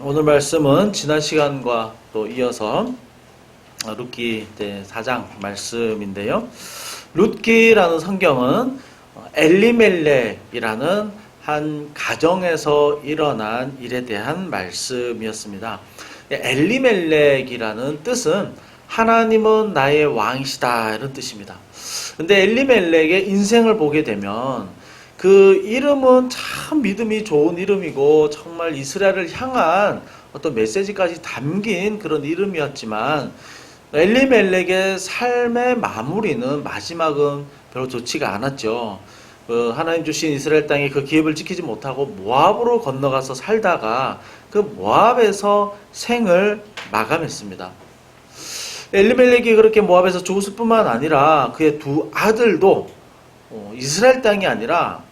오늘 말씀은 지난 시간과 또 이어서 룻기 4장 말씀인데요. 룻기라는 성경은 엘리멜렉이라는 한 가정에서 일어난 일에 대한 말씀이었습니다. 엘리멜렉이라는 뜻은 하나님은 나의 왕이시다 이런 뜻입니다. 근데 엘리멜렉의 인생을 보게 되면 그 이름은 참 믿음이 좋은 이름이고 정말 이스라엘을 향한 어떤 메시지까지 담긴 그런 이름이었지만 엘리멜렉의 삶의 마무리는 마지막은 별로 좋지가 않았죠. 하나님 주신 이스라엘 땅이 그 기업을 지키지 못하고 모압으로 건너가서 살다가 그 모압에서 생을 마감했습니다. 엘리멜렉이 그렇게 모압에서 죽었을 뿐만 아니라 그의 두 아들도 이스라엘 땅이 아니라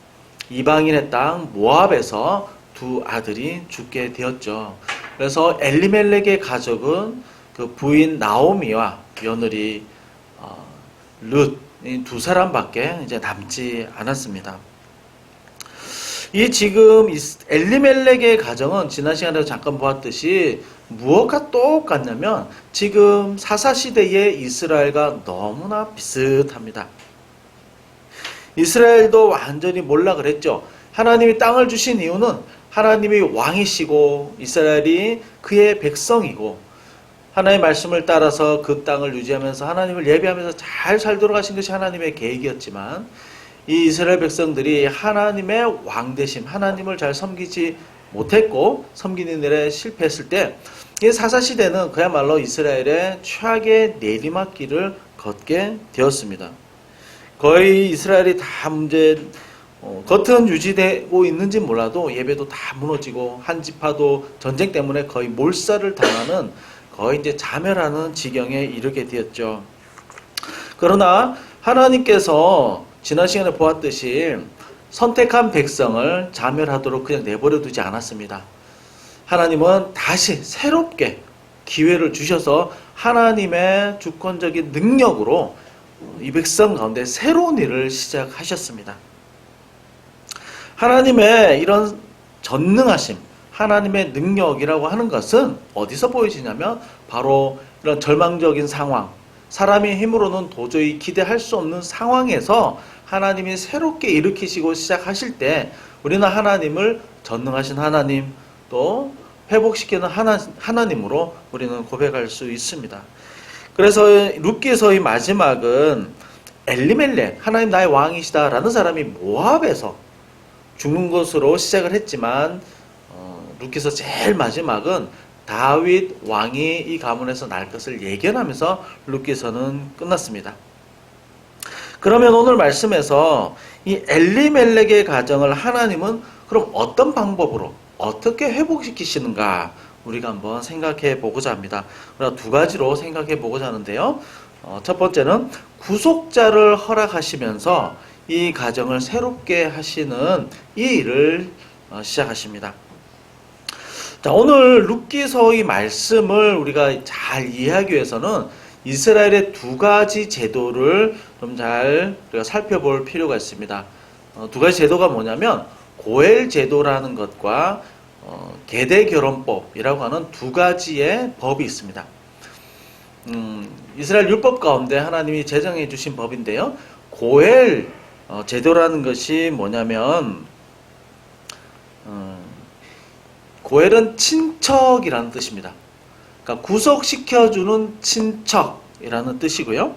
이방인의 땅 모압에서 두 아들이 죽게 되었죠. 그래서 엘리멜렉의 가족은 그 부인 나오미와 며느리 룻 두 사람밖에 이제 남지 않았습니다. 이 지금 엘리멜렉의 가정은 지난 시간에 잠깐 보았듯이 무엇과 똑같냐면 지금 사사시대의 이스라엘과 너무나 비슷합니다. 이스라엘도 완전히 몰락을 했죠. 하나님이 땅을 주신 이유는 하나님이 왕이시고 이스라엘이 그의 백성이고 하나님의 말씀을 따라서 그 땅을 유지하면서 하나님을 예배하면서 잘 살도록 하신 것이 하나님의 계획이었지만 이 이스라엘 백성들이 하나님의 왕되심, 하나님을 잘 섬기지 못했고 섬기는 일에 실패했을 때 이 사사시대는 그야말로 이스라엘의 최악의 내리막길을 걷게 되었습니다. 거의 이스라엘이 다 겉은 유지되고 있는지 몰라도 예배도 다 무너지고 한 지파도 전쟁 때문에 거의 몰살을 당하는 거의 이제 자멸하는 지경에 이르게 되었죠. 그러나 하나님께서 지난 시간에 보았듯이 선택한 백성을 자멸하도록 그냥 내버려 두지 않았습니다. 하나님은 다시 새롭게 기회를 주셔서 하나님의 주권적인 능력으로 이 백성 가운데 새로운 일을 시작하셨습니다. 하나님의 이런 전능하심, 하나님의 능력이라고 하는 것은 어디서 보여지냐면 바로 이런 절망적인 상황, 사람의 힘으로는 도저히 기대할 수 없는 상황에서 하나님이 새롭게 일으키시고 시작하실 때 우리는 하나님을 전능하신 하나님 또 회복시키는 하나님으로 우리는 고백할 수 있습니다. 그래서 룻기서의 마지막은 엘리멜렉, 하나님 나의 왕이시다라는 사람이 모압에서 죽는 것으로 시작을 했지만 룻기서 제일 마지막은 다윗 왕이 이 가문에서 날 것을 예견하면서 룻기서는 끝났습니다. 그러면 오늘 말씀에서 이 엘리멜렉의 가정을 하나님은 그럼 어떤 방법으로 어떻게 회복시키시는가 우리가 한번 생각해 보고자 합니다. 우리가 두 가지로 생각해 보고자 하는데요. 첫 번째는 구속자를 허락하시면서 이 가정을 새롭게 하시는 이 일을 시작하십니다. 자, 오늘 룻기서의 말씀을 우리가 잘 이해하기 위해서는 이스라엘의 두 가지 제도를 좀 잘 우리가 살펴볼 필요가 있습니다. 두 가지 제도가 뭐냐면 고엘 제도라는 것과 계대 결혼법이라고 하는 두 가지의 법이 있습니다. 이스라엘 율법 가운데 하나님이 제정해 주신 법인데요. 고엘 제도라는 것이 뭐냐면 고엘은 친척이라는 뜻입니다. 그러니까 구속시켜주는 친척이라는 뜻이고요.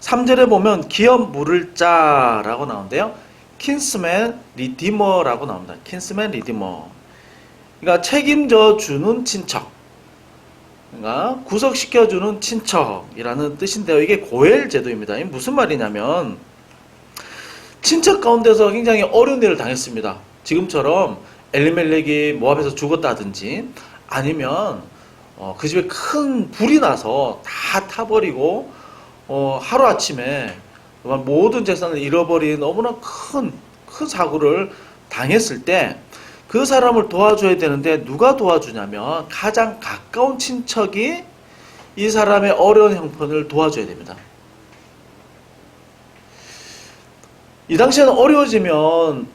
3절에 보면 기업 물을 자라고 나오는데요. 킨스맨 리디머라고 나옵니다. 킨스맨 리디머. 그러니까 책임져 주는 친척. 그러니까 구속시켜주는 친척이라는 뜻인데요. 이게 고엘 제도입니다. 이게 무슨 말이냐면 친척 가운데서 굉장히 어려운 일을 당했습니다. 지금처럼 엘리멜렉이 모압에서 죽었다든지 아니면 그 집에 큰 불이 나서 다 타버리고 하루아침에 모든 재산을 잃어버린 너무나 큰 사고를 당했을 때 그 사람을 도와줘야 되는데 누가 도와주냐면 가장 가까운 친척이 이 사람의 어려운 형편을 도와줘야 됩니다. 이 당시에는 어려워지면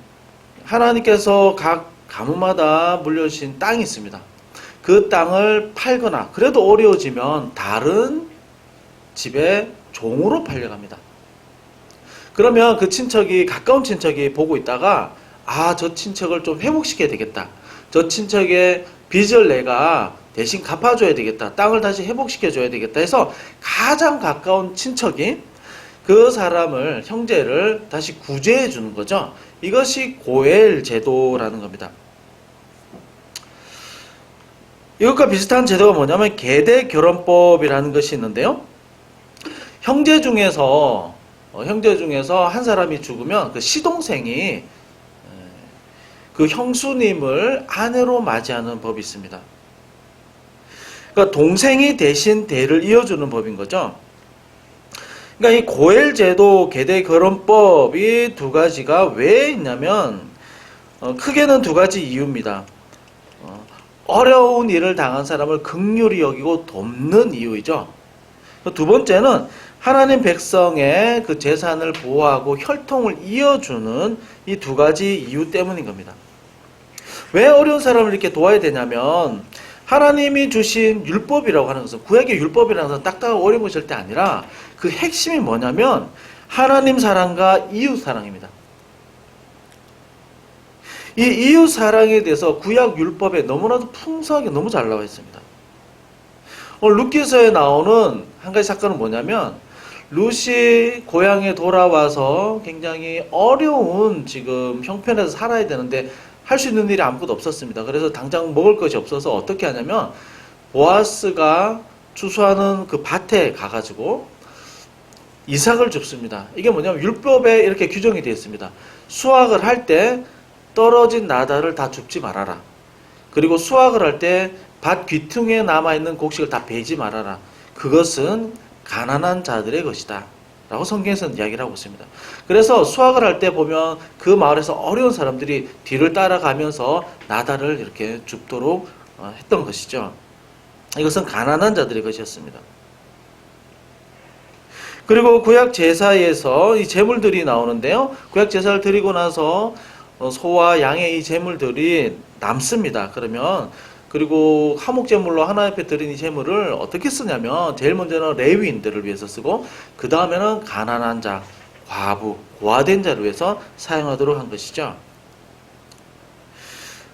하나님께서 각 가문마다 물려주신 땅이 있습니다. 그 땅을 팔거나 그래도 어려워지면 다른 집에 종으로 팔려갑니다. 그러면 그 친척이, 가까운 친척이 보고 있다가 저 친척을 좀 회복시켜야 되겠다. 저 친척의 빚을 내가 대신 갚아줘야 되겠다. 땅을 다시 회복시켜줘야 되겠다 해서 가장 가까운 친척이 그 사람을, 형제를 다시 구제해 주는 거죠. 이것이 고엘 제도라는 겁니다. 이것과 비슷한 제도가 뭐냐면 계대 결혼법이라는 것이 있는데요. 형제 중에서 한 사람이 죽으면 그 시동생이 그 형수님을 아내로 맞이하는 법이 있습니다. 그러니까 동생이 대신 대를 이어주는 법인 거죠. 그러니까 이 고엘 제도, 계대 결혼법이 두 가지가 왜 있냐면 크게는 두 가지 이유입니다. 어려운 일을 당한 사람을 긍휼히 여기고 돕는 이유이죠. 두 번째는 하나님 백성의 그 재산을 보호하고 혈통을 이어주는 이 두 가지 이유 때문인 겁니다. 왜 어려운 사람을 이렇게 도와야 되냐면 하나님이 주신 율법이라고 하는 것은, 구약의 율법이라는 것은 딱딱하고 어려운 것이 절대 아니라 그 핵심이 뭐냐면 하나님 사랑과 이웃 사랑입니다. 이 이웃 사랑에 대해서 구약 율법에 너무나도 풍성하게 너무 잘 나와 있습니다. 룻기서에 나오는 한 가지 사건은 뭐냐면 룻이 고향에 돌아와서 굉장히 어려운 지금 형편에서 살아야 되는데 할 수 있는 일이 아무것도 없었습니다. 그래서 당장 먹을 것이 없어서 어떻게 하냐면 보아스가 추수하는 그 밭에 가가지고 이삭을 줍습니다. 이게 뭐냐면 율법에 이렇게 규정이 되어 있습니다. 수확을 할 때 떨어진 나달을 다 줍지 말아라. 그리고 수확을 할 때 밭 귀퉁이에 남아있는 곡식을 다 베지 말아라. 그것은 가난한 자들의 것이다 라고 성경에서는 이야기를 하고 있습니다. 그래서 수확을 할 때 보면 그 마을에서 어려운 사람들이 뒤를 따라가면서 나달을 이렇게 줍도록 했던 것이죠. 이것은 가난한 자들의 것이었습니다. 그리고 구약 제사에서 이 제물들이 나오는데요. 구약 제사를 드리고 나서 소와 양의 이 제물들이 남습니다. 그리고 화목제물로 하나님 앞에 드린 이 제물을 어떻게 쓰냐면 제일 먼저는 레위인들을 위해서 쓰고 그 다음에는 가난한 자, 과부, 고아된 자를 위해서 사용하도록 한 것이죠.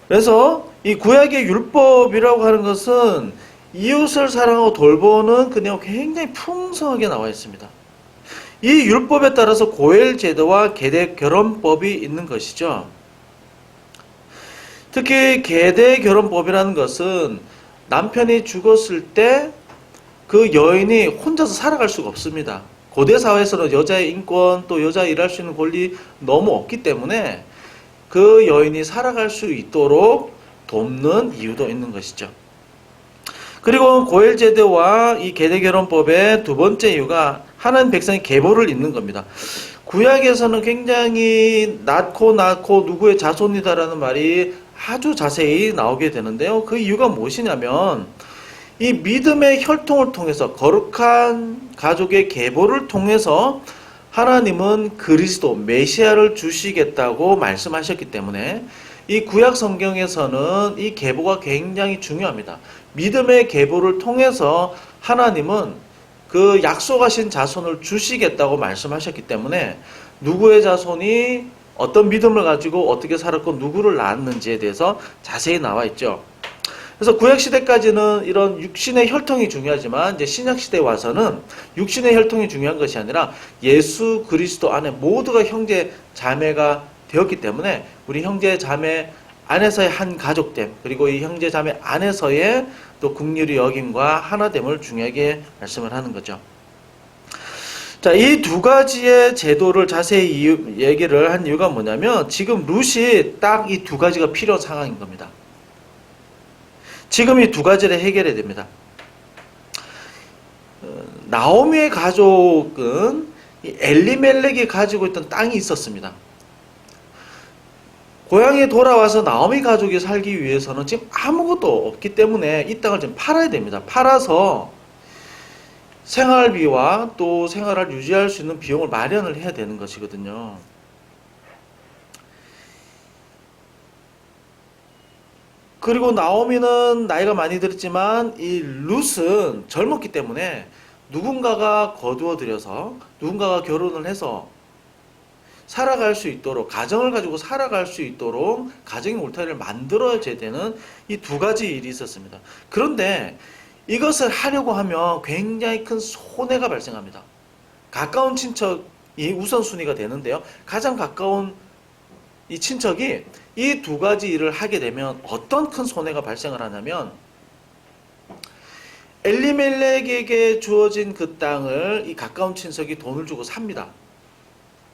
그래서 이 구약의 율법이라고 하는 것은 이웃을 사랑하고 돌보는 그 내용 굉장히 풍성하게 나와 있습니다. 이 율법에 따라서 고엘 제도와 계대 결혼법이 있는 것이죠. 특히 계대 결혼법이라는 것은 남편이 죽었을 때 그 여인이 혼자서 살아갈 수가 없습니다. 고대 사회에서는 여자의 인권 또 여자 일할 수 있는 권리 너무 없기 때문에 그 여인이 살아갈 수 있도록 돕는 이유도 있는 것이죠. 그리고 고엘 제도와 이 계대 결혼법의 두 번째 이유가 하나님 백성의 계보를 잇는 겁니다. 구약에서는 굉장히 낳고 누구의 자손이다라는 말이 아주 자세히 나오게 되는데요. 그 이유가 무엇이냐면 이 믿음의 혈통을 통해서 거룩한 가족의 계보를 통해서 하나님은 그리스도 메시아를 주시겠다고 말씀하셨기 때문에 이 구약 성경에서는 이 계보가 굉장히 중요합니다. 믿음의 계보를 통해서 하나님은 그 약속하신 자손을 주시겠다고 말씀하셨기 때문에 누구의 자손이 어떤 믿음을 가지고 어떻게 살았고 누구를 낳았는지에 대해서 자세히 나와 있죠. 그래서 구약시대까지는 이런 육신의 혈통이 중요하지만 이제 신약시대에 와서는 육신의 혈통이 중요한 것이 아니라 예수 그리스도 안에 모두가 형제 자매가 되었기 때문에 우리 형제 자매 안에서의 한 가족됨, 그리고 이 형제 자매 안에서의 또 긍휼히 여김과 하나됨을 중요하게 말씀을 하는 거죠. 자, 이 두 가지의 제도를 자세히 얘기를 한 이유가 뭐냐면 지금 룻이 딱 이 두 가지가 필요한 상황인 겁니다. 지금 이 두 가지를 해결해야 됩니다. 나오미의 가족은 엘리멜렉이 가지고 있던 땅이 있었습니다. 고향에 돌아와서 나오미 가족이 살기 위해서는 지금 아무것도 없기 때문에 이 땅을 좀 팔아야 됩니다. 팔아서 생활비와 또 생활을 유지할 수 있는 비용을 마련을 해야 되는 것이거든요. 그리고 나오미는 나이가 많이 들었지만 이 룻은 젊었기 때문에 누군가가 거두어 들여서 누군가가 결혼을 해서 살아갈 수 있도록 가정을 가지고 살아갈 수 있도록 가정의 울타리를 만들어줘야 되는 이 두 가지 일이 있었습니다. 그런데 이것을 하려고 하면 굉장히 큰 손해가 발생합니다. 가까운 친척이 우선순위가 되는데요. 가장 가까운 이 친척이 이 두 가지 일을 하게 되면 어떤 큰 손해가 발생을 하냐면 엘리멜렉에게 주어진 그 땅을 이 가까운 친척이 돈을 주고 삽니다.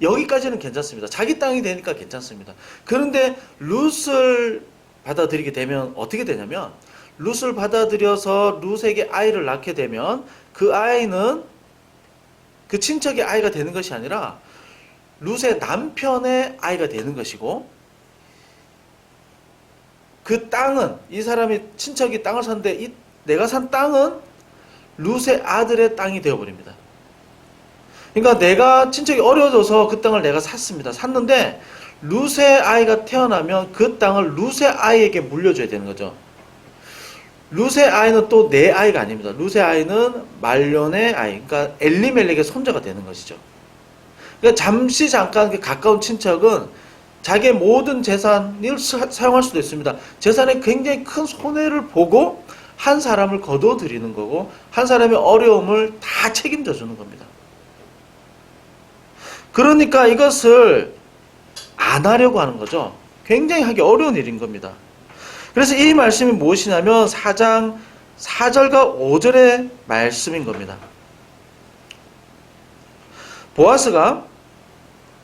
여기까지는 괜찮습니다. 자기 땅이 되니까 괜찮습니다. 그런데 룻을 받아들이게 되면 어떻게 되냐면 룻을 받아들여서 룻에게 아이를 낳게 되면 그 아이는 그 친척의 아이가 되는 것이 아니라 룻의 남편의 아이가 되는 것이고 그 땅은 이 사람이 친척이 땅을 샀는데 이 내가 산 땅은 룻의 아들의 땅이 되어버립니다. 그러니까 내가 친척이 어려워져서 그 땅을 내가 샀습니다. 샀는데 룻의 아이가 태어나면 그 땅을 룻의 아이에게 물려줘야 되는 거죠. 룻의 아이는 또 내 아이가 아닙니다. 룻의 아이는 말론의 아이, 그러니까 엘리멜렉의 손자가 되는 것이죠. 그러니까 잠깐 가까운 친척은 자기의 모든 재산을 사용할 수도 있습니다. 재산에 굉장히 큰 손해를 보고 한 사람을 거둬 들이는 거고 한 사람의 어려움을 다 책임져 주는 겁니다. 그러니까 이것을 안 하려고 하는 거죠. 굉장히 하기 어려운 일인 겁니다. 그래서 이 말씀이 무엇이냐면 4장 4절과 5절의 말씀인 겁니다. 보아스가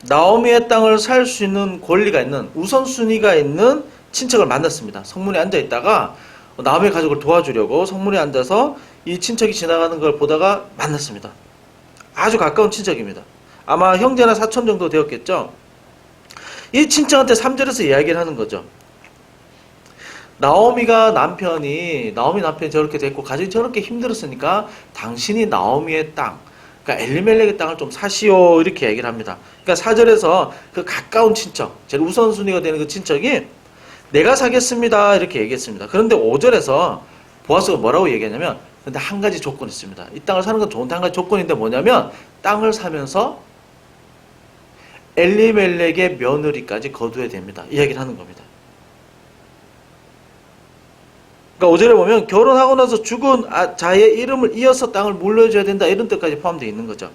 나오미의 땅을 살 수 있는 권리가 있는 우선순위가 있는 친척을 만났습니다. 성문에 앉아 있다가 나오미의 가족을 도와주려고 성문에 앉아서 이 친척이 지나가는 걸 보다가 만났습니다. 아주 가까운 친척입니다. 아마 형제나 사촌 정도 되었겠죠. 이 친척한테 3절에서 이야기를 하는 거죠. 나오미 남편이 저렇게 됐고 가정이 저렇게 힘들었으니까 당신이 나오미의 땅, 그러니까 엘리멜렉의 땅을 좀 사시오 이렇게 얘기를 합니다. 그러니까 4절에서 그 가까운 친척, 제일 우선순위가 되는 그 친척이 내가 사겠습니다 이렇게 얘기했습니다. 그런데 5절에서 보아스가 뭐라고 얘기하냐면 근데 한 가지 조건이 있습니다. 이 땅을 사는 건 좋은데 한 가지 조건인데 뭐냐면 땅을 사면서 엘리멜렉의 며느리까지 거두어야 됩니다. 이 얘기를 하는 겁니다. 그러니까 5절에 보면 결혼하고 나서 죽은 자의 이름을 이어서 땅을 물려줘야 된다 이런 뜻까지 포함되어 있는 거죠.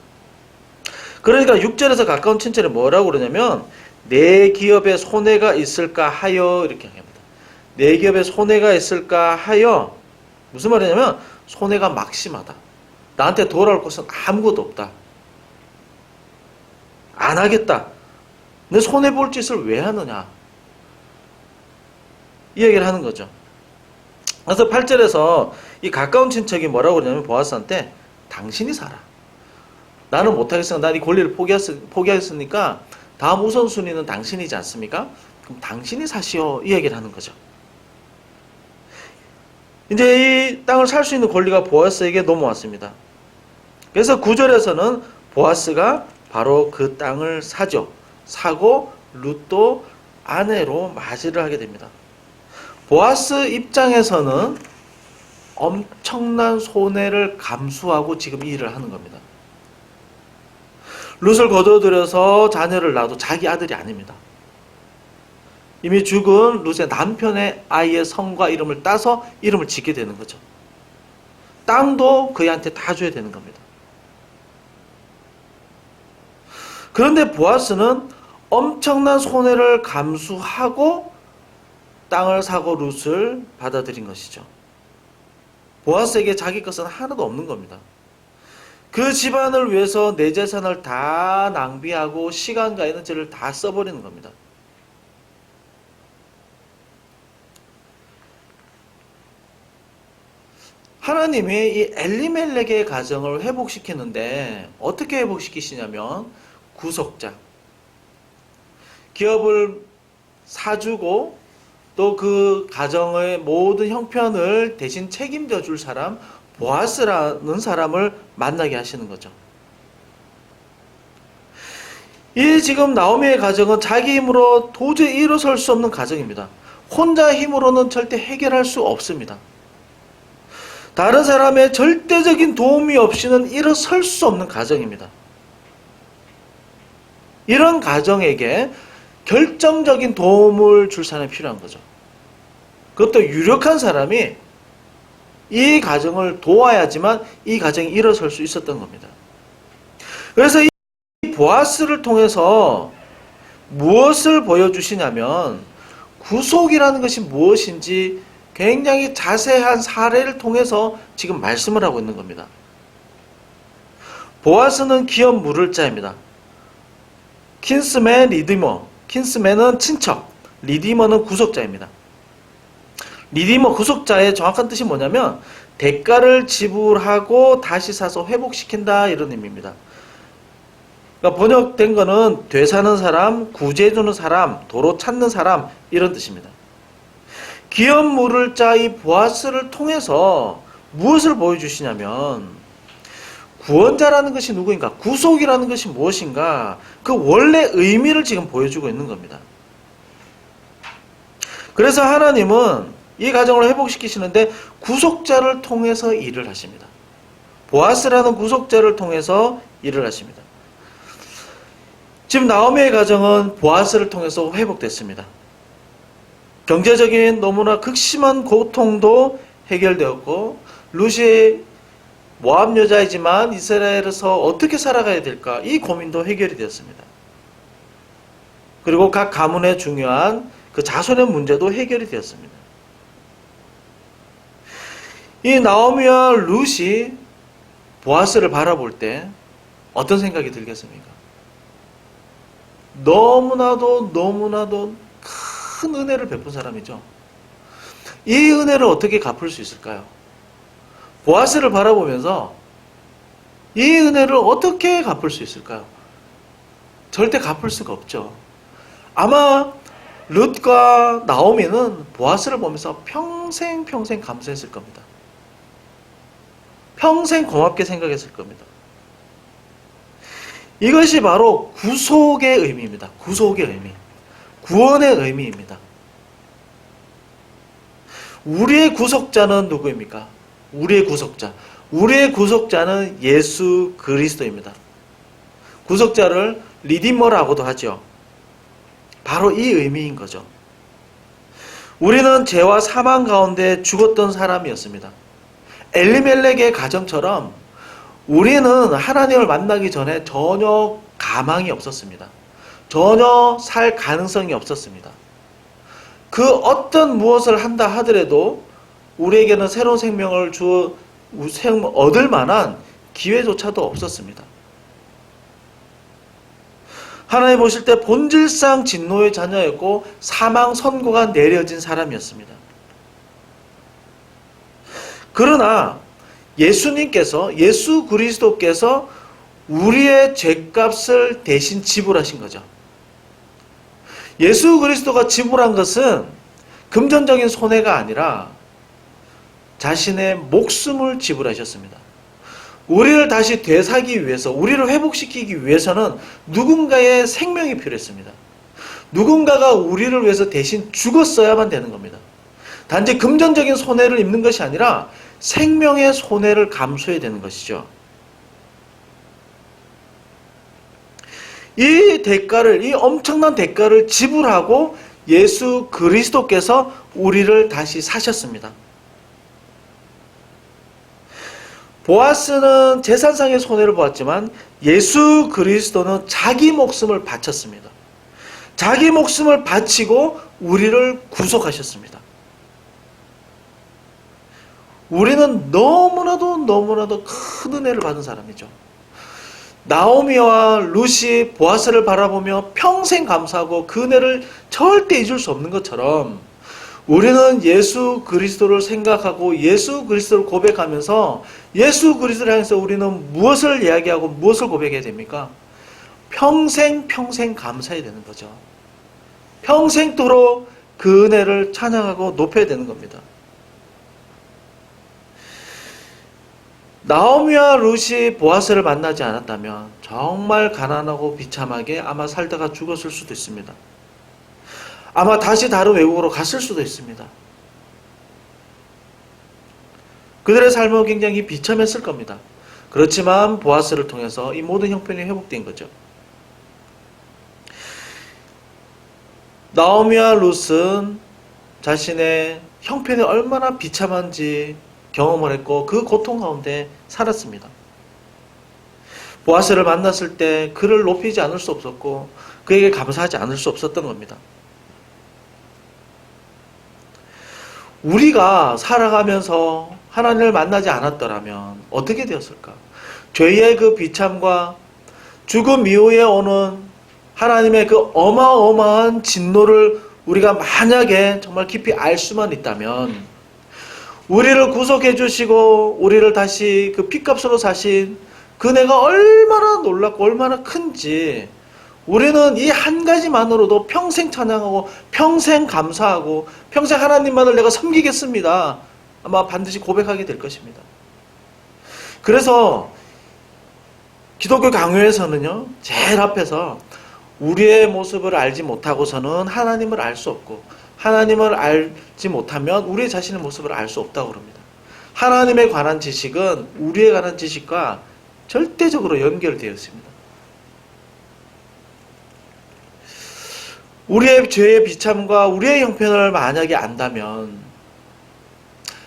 그러니까 6절에서 가까운 친척이 뭐라고 그러냐면 내 기업에 손해가 있을까 하여 이렇게 합니다. 내 기업에 손해가 있을까 하여 무슨 말이냐면 손해가 막심하다. 나한테 돌아올 것은 아무것도 없다. 안 하겠다. 너 손해볼 짓을 왜 하느냐. 이 얘기를 하는 거죠. 그래서 8절에서 이 가까운 친척이 뭐라고 그러냐면 보아스한테 당신이 살아. 나는 못하겠으니까 난 이 권리를 포기했으니까 다음 우선순위는 당신이지 않습니까? 그럼 당신이 사시오. 이 얘기를 하는 거죠. 이제 이 땅을 살 수 있는 권리가 보아스에게 넘어왔습니다. 그래서 9절에서는 보아스가 바로 그 땅을 사죠. 사고 룻도 아내로 맞이를 하게 됩니다. 보아스 입장에서는 엄청난 손해를 감수하고 지금 이 일을 하는 겁니다. 룻을 거둬들여서 자녀를 낳아도 자기 아들이 아닙니다. 이미 죽은 룻의 남편의 아이의 성과 이름을 따서 이름을 짓게 되는 거죠. 땅도 그이한테 다 줘야 되는 겁니다. 그런데 보아스는 엄청난 손해를 감수하고 땅을 사고 룻을 받아들인 것이죠. 보아스에게 자기 것은 하나도 없는 겁니다. 그 집안을 위해서 내 재산을 다 낭비하고 시간과 에너지를 다 써버리는 겁니다. 하나님이 이 엘리멜렉의 가정을 회복시키는데 어떻게 회복시키시냐면 구속자, 기업을 사주고 또 그 가정의 모든 형편을 대신 책임져 줄 사람, 보아스라는 사람을 만나게 하시는 거죠. 이 지금 나오미의 가정은 자기 힘으로 도저히 일어설 수 없는 가정입니다. 혼자 힘으로는 절대 해결할 수 없습니다. 다른 사람의 절대적인 도움이 없이는 일어설 수 없는 가정입니다. 이런 가정에게 결정적인 도움을 줄 사람이 필요한 거죠. 그것도 유력한 사람이 이 가정을 도와야지만 이 가정이 일어설 수 있었던 겁니다. 그래서 이 보아스를 통해서 무엇을 보여주시냐면 구속이라는 것이 무엇인지 굉장히 자세한 사례를 통해서 지금 말씀을 하고 있는 겁니다. 보아스는 기업 물을 자입니다. 킨스맨, 리디머. 킨스맨은 친척, 리디머는 구속자입니다. 리디머, 구속자의 정확한 뜻이 뭐냐면 대가를 지불하고 다시 사서 회복시킨다, 이런 의미입니다. 그러니까 번역된 거는 되사는 사람, 구제해주는 사람, 도로 찾는 사람, 이런 뜻입니다. 기업 물을 자 이 보아스를 통해서 무엇을 보여주시냐면 구원자라는 것이 누구인가, 구속이라는 것이 무엇인가, 그 원래 의미를 지금 보여주고 있는 겁니다. 그래서 하나님은 이 가정을 회복시키시는데 구속자를 통해서 일을 하십니다. 보아스라는 구속자를 통해서 일을 하십니다. 지금 나오미의 가정은 보아스를 통해서 회복됐습니다. 경제적인 너무나 극심한 고통도 해결되었고, 룻이 모압 여자이지만 이스라엘에서 어떻게 살아가야 될까, 이 고민도 해결이 되었습니다. 그리고 각 가문의 중요한 그 자손의 문제도 해결이 되었습니다. 이 나오미와 룻이 보아스를 바라볼 때 어떤 생각이 들겠습니까? 너무나도 큰 은혜를 베푼 사람이죠. 이 은혜를 어떻게 갚을 수 있을까요? 보아스를 바라보면서 이 은혜를 어떻게 갚을 수 있을까요? 절대 갚을 수가 없죠. 아마 룻과 나오미는 보아스를 보면서 평생 감사했을 겁니다. 평생 고맙게 생각했을 겁니다. 이것이 바로 구속의 의미입니다. 구속의 의미. 구원의 의미입니다. 우리의 구속자는 누구입니까? 우리의 구속자. 우리의 구속자는 예수 그리스도입니다. 구속자를 리디머라고도 하죠. 바로 이 의미인 거죠. 우리는 죄와 사망 가운데 죽었던 사람이었습니다. 엘리멜렉의 가정처럼 우리는 하나님을 만나기 전에 전혀 가망이 없었습니다. 전혀 살 가능성이 없었습니다. 그 어떤 무엇을 한다 하더라도 우리에게는 새로운 생명을 얻을 만한 기회조차도 없었습니다. 하나님 보실 때 본질상 진노의 자녀였고 사망 선고가 내려진 사람이었습니다. 그러나 예수 그리스도께서 우리의 죄값을 대신 지불하신 거죠. 예수 그리스도가 지불한 것은 금전적인 손해가 아니라 자신의 목숨을 지불하셨습니다. 우리를 다시 되살기 위해서, 우리를 회복시키기 위해서는 누군가의 생명이 필요했습니다. 누군가가 우리를 위해서 대신 죽었어야만 되는 겁니다. 단지 금전적인 손해를 입는 것이 아니라 생명의 손해를 감수해야 되는 것이죠. 이 엄청난 대가를 지불하고 예수 그리스도께서 우리를 다시 사셨습니다. 보아스는 재산상의 손해를 보았지만 예수 그리스도는 자기 목숨을 바쳤습니다. 자기 목숨을 바치고 우리를 구속하셨습니다. 우리는 너무나도 큰 은혜를 받은 사람이죠. 나오미와 룻이 보아스를 바라보며 평생 감사하고 그 은혜를 절대 잊을 수 없는 것처럼 우리는 예수 그리스도를 생각하고 예수 그리스도를 고백하면서 예수 그리스도를 향해서 우리는 무엇을 이야기하고 무엇을 고백해야 됩니까? 평생 감사해야 되는 거죠. 평생도록 그 은혜를 찬양하고 높여야 되는 겁니다. 나오미와 룻이 보아스를 만나지 않았다면 정말 가난하고 비참하게 아마 살다가 죽었을 수도 있습니다. 아마 다시 다른 외국으로 갔을 수도 있습니다. 그들의 삶은 굉장히 비참했을 겁니다. 그렇지만 보아스를 통해서 이 모든 형편이 회복된 거죠. 나오미와 룻은 자신의 형편이 얼마나 비참한지 경험을 했고 그 고통 가운데 살았습니다. 보아스를 만났을 때 그를 높이지 않을 수 없었고 그에게 감사하지 않을 수 없었던 겁니다. 우리가 살아가면서 하나님을 만나지 않았더라면 어떻게 되었을까? 죄의 그 비참과 죽음 이후에 오는 하나님의 그 어마어마한 진노를 우리가 만약에 정말 깊이 알 수만 있다면 우리를 구속해 주시고 우리를 다시 그 핏값으로 사신 그네가 얼마나 놀랍고 얼마나 큰지 우리는 이 한 가지만으로도 평생 찬양하고 평생 감사하고 평생 하나님만을 내가 섬기겠습니다. 아마 반드시 고백하게 될 것입니다. 그래서 기독교 강요에서는요, 제일 앞에서 우리의 모습을 알지 못하고서는 하나님을 알 수 없고 하나님을 알지 못하면 우리 자신의 모습을 알 수 없다고 그럽니다. 하나님에 관한 지식은 우리에 관한 지식과 절대적으로 연결되어 있습니다. 우리의 죄의 비참과 우리의 형편을 만약에 안다면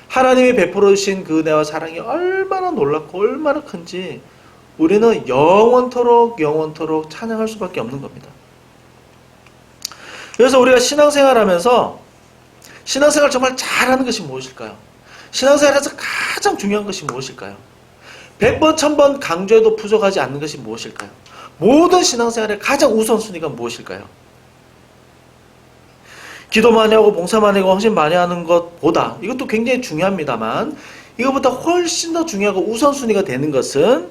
하나님이 베풀어 주신 그 은혜와 사랑이 얼마나 놀랍고 얼마나 큰지 우리는 영원토록 찬양할 수밖에 없는 겁니다. 그래서 우리가 신앙생활하면서 신앙생활 정말 잘하는 것이 무엇일까요? 신앙생활에서 가장 중요한 것이 무엇일까요? 100번, 1000번 강조해도 부족하지 않는 것이 무엇일까요? 모든 신앙생활의 가장 우선순위가 무엇일까요? 기도 많이 하고 봉사 많이 하고 헌신 많이 하는 것보다 이것도 굉장히 중요합니다만 이것보다 훨씬 더 중요하고 우선순위가 되는 것은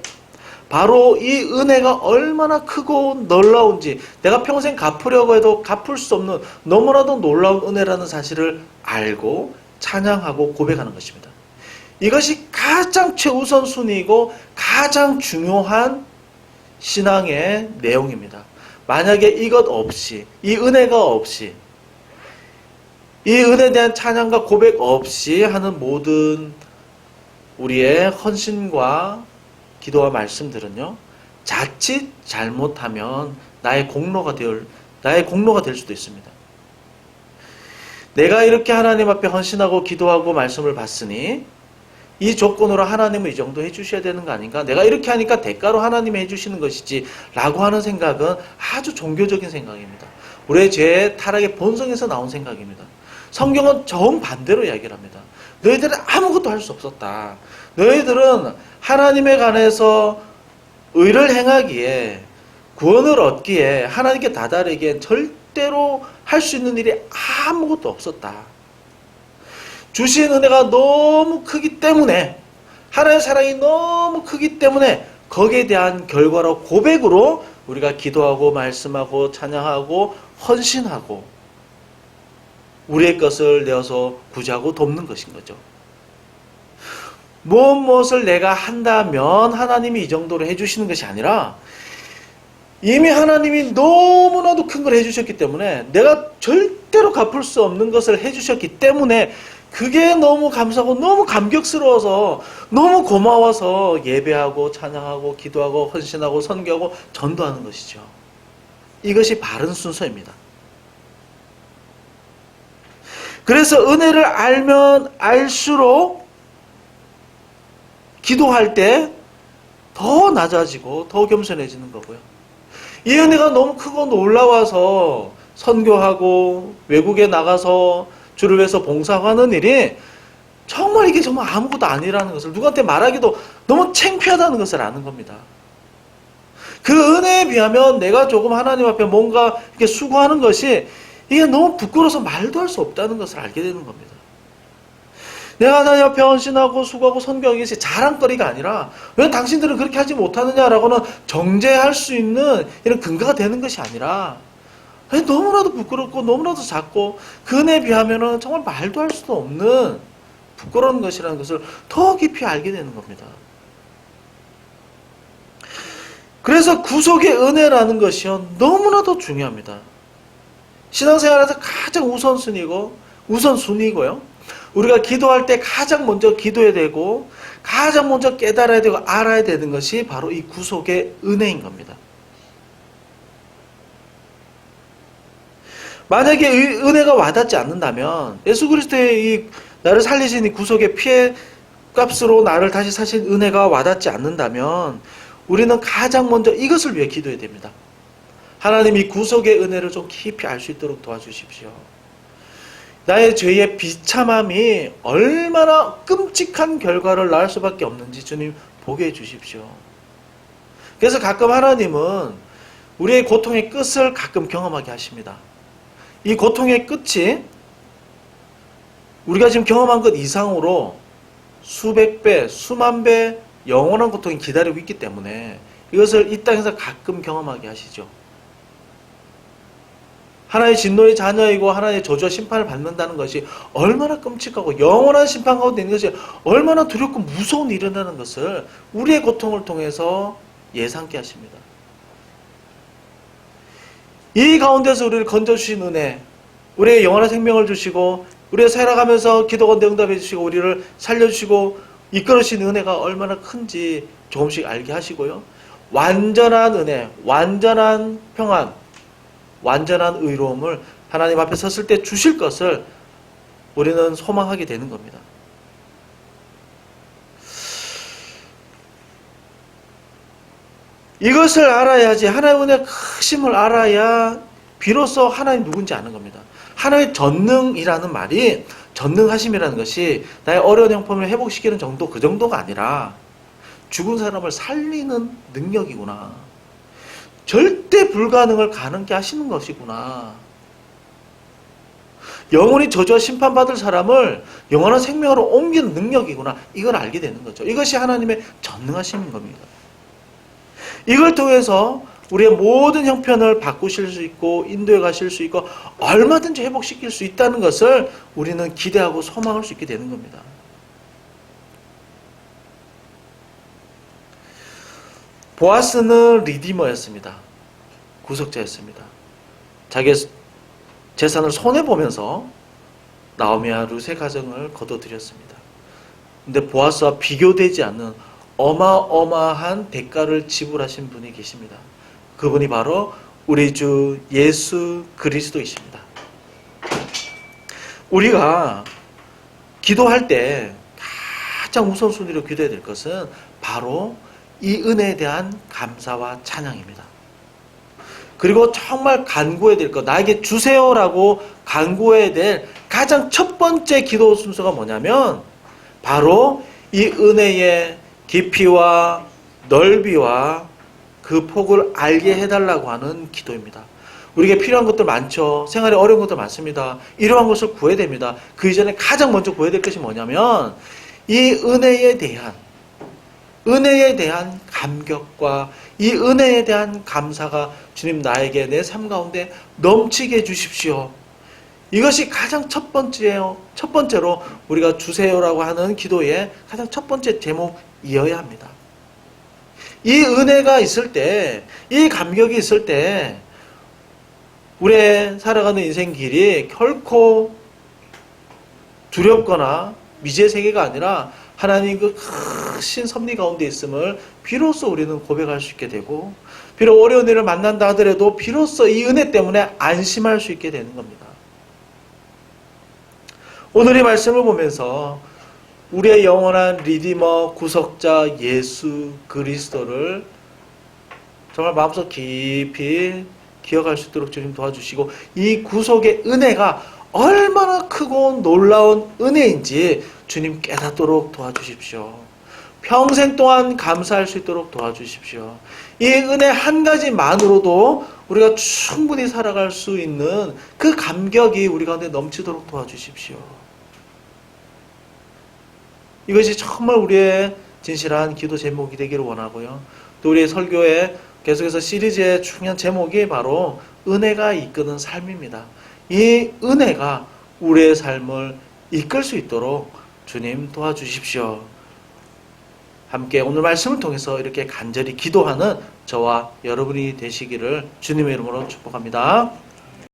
바로 이 은혜가 얼마나 크고 놀라운지 내가 평생 갚으려고 해도 갚을 수 없는 너무나도 놀라운 은혜라는 사실을 알고 찬양하고 고백하는 것입니다. 이것이 가장 최우선순위이고 가장 중요한 신앙의 내용입니다. 만약에 이것 없이 이 은혜가 없이 이 은혜에 대한 찬양과 고백 없이 하는 모든 우리의 헌신과 기도와 말씀들은요, 자칫 잘못하면 나의 공로가 될 수도 있습니다. 내가 이렇게 하나님 앞에 헌신하고 기도하고 말씀을 받으니 이 조건으로 하나님은 이 정도 해주셔야 되는 거 아닌가? 내가 이렇게 하니까 대가로 하나님이 해주시는 것이지 라고 하는 생각은 아주 종교적인 생각입니다. 우리의 죄의 타락의 본성에서 나온 생각입니다. 성경은 정반대로 이야기를 합니다. 너희들은 아무것도 할 수 없었다. 너희들은 하나님에 관해서 의를 행하기에 구원을 얻기에 하나님께 다다르기엔 절대로 할 수 있는 일이 아무것도 없었다. 주신 은혜가 너무 크기 때문에 하나님의 사랑이 너무 크기 때문에 거기에 대한 결과로 고백으로 우리가 기도하고 말씀하고 찬양하고 헌신하고 우리의 것을 내어서 구제하고 돕는 것인 거죠. 무엇을 내가 한다면 하나님이 이 정도로 해주시는 것이 아니라 이미 하나님이 너무나도 큰 걸 해주셨기 때문에 내가 절대로 갚을 수 없는 것을 해주셨기 때문에 그게 너무 감사하고 너무 감격스러워서 너무 고마워서 예배하고 찬양하고 기도하고 헌신하고 선교하고 전도하는 것이죠. 이것이 바른 순서입니다. 그래서 은혜를 알면 알수록 기도할 때 더 낮아지고 더 겸손해지는 거고요. 이 은혜가 너무 크고 놀라워서 선교하고 외국에 나가서 주를 위해서 봉사하는 일이 정말 이게 정말 아무것도 아니라는 것을 누구한테 말하기도 너무 창피하다는 것을 아는 겁니다. 그 은혜에 비하면 내가 조금 하나님 앞에 뭔가 이렇게 수고하는 것이 이게 너무 부끄러워서 말도 할 수 없다는 것을 알게 되는 겁니다. 내가 하나님 앞에 헌신하고 수고하고 선교하기 위해서 자랑거리가 아니라 왜 당신들은 그렇게 하지 못하느냐라고는 정죄할 수 있는 이런 근거가 되는 것이 아니라 너무나도 부끄럽고 너무나도 작고 그 은혜에 비하면 정말 말도 할 수도 없는 부끄러운 것이라는 것을 더 깊이 알게 되는 겁니다. 그래서 구속의 은혜라는 것이요 너무나도 중요합니다. 신앙생활에서 가장 우선순위고요. 우리가 기도할 때 가장 먼저 기도해야 되고 가장 먼저 깨달아야 되고 알아야 되는 것이 바로 이 구속의 은혜인 겁니다. 만약에 은혜가 와닿지 않는다면 예수 그리스도의 이 나를 살리신 이 구속의 피해 값으로 나를 다시 사신 은혜가 와닿지 않는다면 우리는 가장 먼저 이것을 위해 기도해야 됩니다. 하나님 이 구속의 은혜를 좀 깊이 알 수 있도록 도와주십시오. 나의 죄의 비참함이 얼마나 끔찍한 결과를 낳을 수밖에 없는지 주님 보게 해주십시오. 그래서 가끔 하나님은 우리의 고통의 끝을 가끔 경험하게 하십니다. 이 고통의 끝이 우리가 지금 경험한 것 이상으로 수백 배, 수만 배 영원한 고통이 기다리고 있기 때문에 이것을 이 땅에서 가끔 경험하게 하시죠. 하나의 진노의 자녀이고 하나의 저주와 심판을 받는다는 것이 얼마나 끔찍하고 영원한 심판 가운데 있는 것이 얼마나 두렵고 무서운 일이라는 것을 우리의 고통을 통해서 예상케 하십니다. 이 가운데서 우리를 건져주신 은혜, 우리의 영원한 생명을 주시고 우리가 살아가면서 기도 가운데 응답해 주시고 우리를 살려주시고 이끌어주신 은혜가 얼마나 큰지 조금씩 알게 하시고요. 완전한 은혜, 완전한 평안, 완전한 의로움을 하나님 앞에 섰을 때 주실 것을 우리는 소망하게 되는 겁니다. 이것을 알아야지, 하나님의 은혜의 크심을 알아야 비로소 하나님 누군지 아는 겁니다. 하나님의 전능이라는 말이, 전능하심이라는 것이 나의 어려운 형편을 회복시키는 정도, 그 정도가 아니라 죽은 사람을 살리는 능력이구나. 절대 불가능을 가능케 하시는 것이구나. 영원히 저주와 심판받을 사람을 영원한 생명으로 옮기는 능력이구나. 이걸 알게 되는 거죠. 이것이 하나님의 전능하심인 겁니다. 이걸 통해서 우리의 모든 형편을 바꾸실 수 있고 인도해 가실 수 있고 얼마든지 회복시킬 수 있다는 것을 우리는 기대하고 소망할 수 있게 되는 겁니다. 보아스는 리디머였습니다. 구속자였습니다. 자기의 재산을 손해보면서 나오미와 룻의 가정을 거둬들였습니다. 근데 보아스와 비교되지 않는 어마어마한 대가를 지불하신 분이 계십니다. 그분이 바로 우리 주 예수 그리스도이십니다. 우리가 기도할 때 가장 우선순위로 기도해야 될 것은 바로 이 은혜에 대한 감사와 찬양입니다. 그리고 정말 간구해야 될 것, 나에게 주세요라고 간구해야 될 가장 첫 번째 기도 순서가 뭐냐면 바로 이 은혜의 깊이와 넓이와 그 폭을 알게 해달라고 하는 기도입니다. 우리에게 필요한 것들 많죠. 생활에 어려운 것들 많습니다. 이러한 것을 구해야 됩니다. 그 이전에 가장 먼저 구해야 될 것이 뭐냐면 이 은혜에 대한 감격과 이 은혜에 대한 감사가 주님 나에게 내 삶 가운데 넘치게 해주십시오. 이것이 가장 첫 번째로 우리가 주세요라고 하는 기도의 가장 첫 번째 제목이어야 합니다. 이 은혜가 있을 때, 이 감격이 있을 때 우리의 살아가는 인생 길이 결코 두렵거나 미지의 세계가 아니라 하나님 그 크신 섭리 가운데 있음을 비로소 우리는 고백할 수 있게 되고 비록 어려운 일을 만난다 하더라도 비로소 이 은혜 때문에 안심할 수 있게 되는 겁니다. 오늘 이 말씀을 보면서 우리의 영원한 리디머 구속자 예수 그리스도를 정말 마음속 깊이 기억할 수 있도록 주님 도와주시고 이 구속의 은혜가 얼마나 크고 놀라운 은혜인지 주님 깨닫도록 도와주십시오. 평생 동안 감사할 수 있도록 도와주십시오. 이 은혜 한 가지만으로도 우리가 충분히 살아갈 수 있는 그 감격이 우리 가운데 넘치도록 도와주십시오. 이것이 정말 우리의 진실한 기도 제목이 되기를 원하고요. 또 우리의 설교에 계속해서 시리즈의 중요한 제목이 바로 은혜가 이끄는 삶입니다. 이 은혜가 우리의 삶을 이끌 수 있도록 주님 도와주십시오. 함께 오늘 말씀을 통해서 이렇게 간절히 기도하는 저와 여러분이 되시기를 주님의 이름으로 축복합니다.